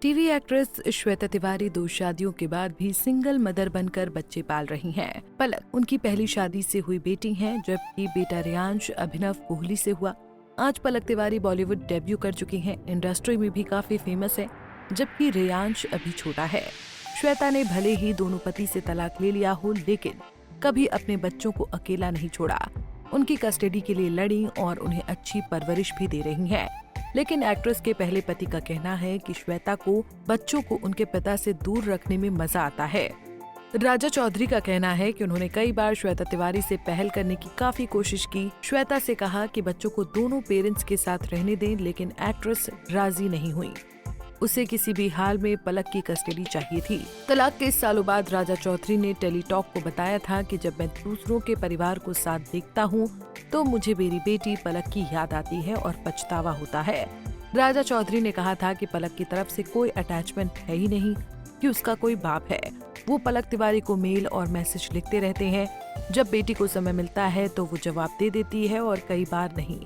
TV actress Shweta Tiwari 2 शादियों के बाद भी सिंगल मदर बनकर बच्चे पाल रही हैं। पलक उनकी पहली शादी से हुई बेटी हैं, जबकि बेटा रियांश अभिनव कोहली से हुआ। आज पलक तिवारी बॉलीवुड डेब्यू कर चुकी हैं, इंडस्ट्री में भी काफी फेमस है, जबकि रियांश अभी छोटा है। श्वेता ने भले ही दोनों पति से तलाक ले लिया हो, लेकिन कभी अपने बच्चों को अकेला नहीं छोड़ा। उनकी कस्टडी के लिए लड़ी और उन्हें अच्छी परवरिश भी दे रही हैं। लेकिन एक्ट्रेस के पहले पति का कहना है कि श्वेता को बच्चों को उनके पिता से दूर रखने में मजा आता है। राजा चौधरी का कहना है कि उन्होंने कई बार श्वेता तिवारी से पहल करने की काफी कोशिश की। श्वेता से कहा कि बच्चों को दोनों पेरेंट्स के साथ रहने दें, लेकिन एक्ट्रेस राजी नहीं हुई। उसे किसी भी हाल में पलक की कस्टडी चाहिए थी। तलाक के सालों बाद राजा चौधरी ने टेलीटॉक को बताया था कि जब मैं दूसरों के परिवार को साथ देखता हूँ तो मुझे मेरी बेटी पलक की याद आती है और पछतावा होता है। राजा चौधरी ने कहा था कि पलक की तरफ से कोई अटैचमेंट है ही नहीं, कि उसका कोई बाप है। वो पलक तिवारी को मेल और मैसेज लिखते रहते हैं। जब बेटी को समय मिलता है तो वो जवाब दे देती है और कई बार नहीं।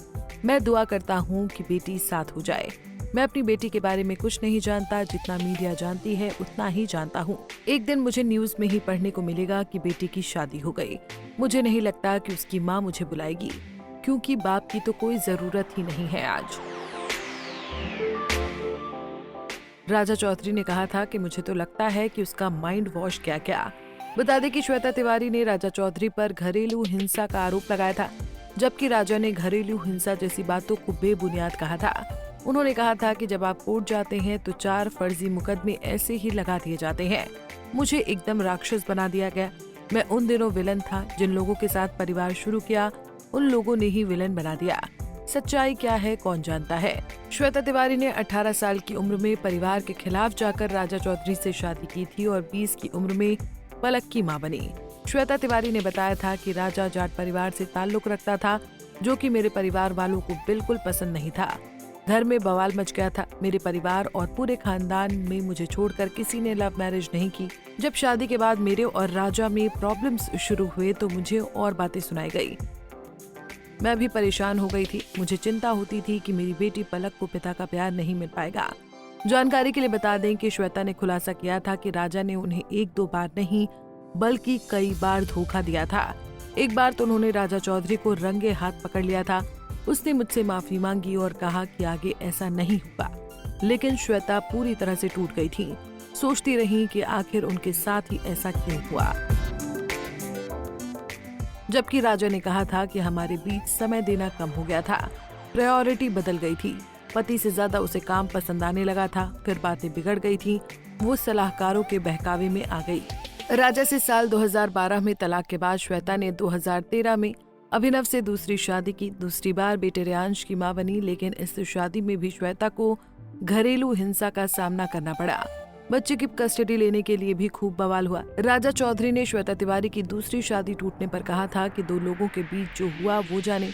मैं दुआ करता हूँ कि बेटी साथ हो जाए। मैं अपनी बेटी के बारे में कुछ नहीं जानता, जितना मीडिया जानती है उतना ही जानता हूँ। एक दिन मुझे न्यूज में ही पढ़ने को मिलेगा कि बेटी की शादी हो गई। मुझे नहीं लगता कि उसकी माँ मुझे बुलाएगी, क्योंकि बाप की तो कोई जरूरत ही नहीं है आज। राजा चौधरी ने कहा था कि मुझे तो लगता है कि उसका माइंड वॉश क्या। बता दें कि श्वेता तिवारी ने राजा चौधरी पर घरेलू हिंसा का आरोप लगाया था, जबकि राजा ने घरेलू हिंसा जैसी बातों को बेबुनियाद कहा था। उन्होंने कहा था कि जब आप कोर्ट जाते हैं तो 4 फर्जी मुकदमे ऐसे ही लगा दिए जाते हैं। मुझे एकदम राक्षस बना दिया गया। मैं उन दिनों विलन था। जिन लोगों के साथ परिवार शुरू किया उन लोगों ने ही विलन बना दिया। सच्चाई क्या है कौन जानता है। श्वेता तिवारी ने 18 साल की उम्र में परिवार के खिलाफ जाकर राजा चौधरी से शादी की थी और 20 की उम्र में पलक की मां बनी। श्वेता तिवारी ने बताया था कि राजा जाट परिवार से ताल्लुक रखता था, जो कि मेरे परिवार वालों को बिल्कुल पसंद नहीं था। घर में बवाल मच गया था। मेरे परिवार और पूरे खानदान में मुझे छोड़कर किसी ने लव मैरिज नहीं की। जब शादी के बाद मेरे और राजा में प्रॉब्लम्स शुरू हुए तो मुझे और बातें सुनाई गई। मैं भी परेशान हो गई थी। मुझे चिंता होती थी कि मेरी बेटी पलक को पिता का प्यार नहीं मिल पाएगा। जानकारी के लिए बता दें कि श्वेता ने खुलासा किया था कि राजा ने उन्हें 1-2 बार नहीं बल्कि कई बार धोखा दिया था। एक बार तो उन्होंने राजा चौधरी को रंगे हाथ पकड़ लिया था। उसने मुझसे माफी मांगी और कहा कि आगे ऐसा नहीं होगा, लेकिन श्वेता पूरी तरह से टूट गई थी। सोचती रही कि आखिर उनके साथ ही ऐसा क्यों हुआ। जबकि राजा ने कहा था कि हमारे बीच समय देना कम हो गया था, प्रायोरिटी बदल गई थी। पति से ज्यादा उसे काम पसंद आने लगा था। फिर बातें बिगड़ गई थी। वो सलाहकारों के बहकावे में आ गई। राजा से साल 2012 में तलाक के बाद श्वेता ने 2013 में अभिनव से दूसरी शादी की। दूसरी बार बेटे रियांश की मां बनी, लेकिन इस शादी में भी श्वेता को घरेलू हिंसा का सामना करना पड़ा। बच्चे की कस्टडी लेने के लिए भी खूब बवाल हुआ। राजा चौधरी ने श्वेता तिवारी की दूसरी शादी टूटने पर कहा था कि 2 लोगों के बीच जो हुआ वो जाने।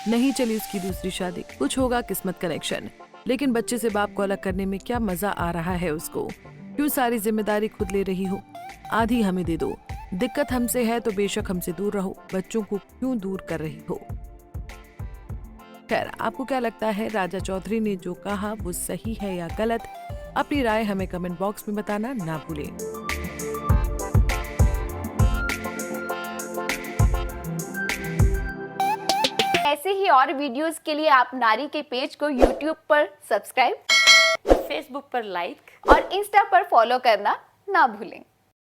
नहीं चली उसकी दूसरी शादी, कुछ होगा किस्मत कनेक्शन। लेकिन बच्चे से बाप को अलग करने में क्या मजा आ रहा है उसको? क्यों सारी जिम्मेदारी खुद ले रही हो? आधी हमें दे दो। दिक्कत हमसे है तो बेशक हमसे दूर रहो। बच्चों को क्यों दूर कर रही हो? खैर, आपको क्या लगता है राजा चौधरी ने जो कहा वो सही है या गलत? अपनी राय हमें कमेंट बॉक्स में बताना ना भूलें। ऐसे ही और वीडियोस के लिए आप नारी के पेज को YouTube पर सब्सक्राइब, फेसबुक पर लाइक और इंस्टा पर फॉलो करना ना भूलें।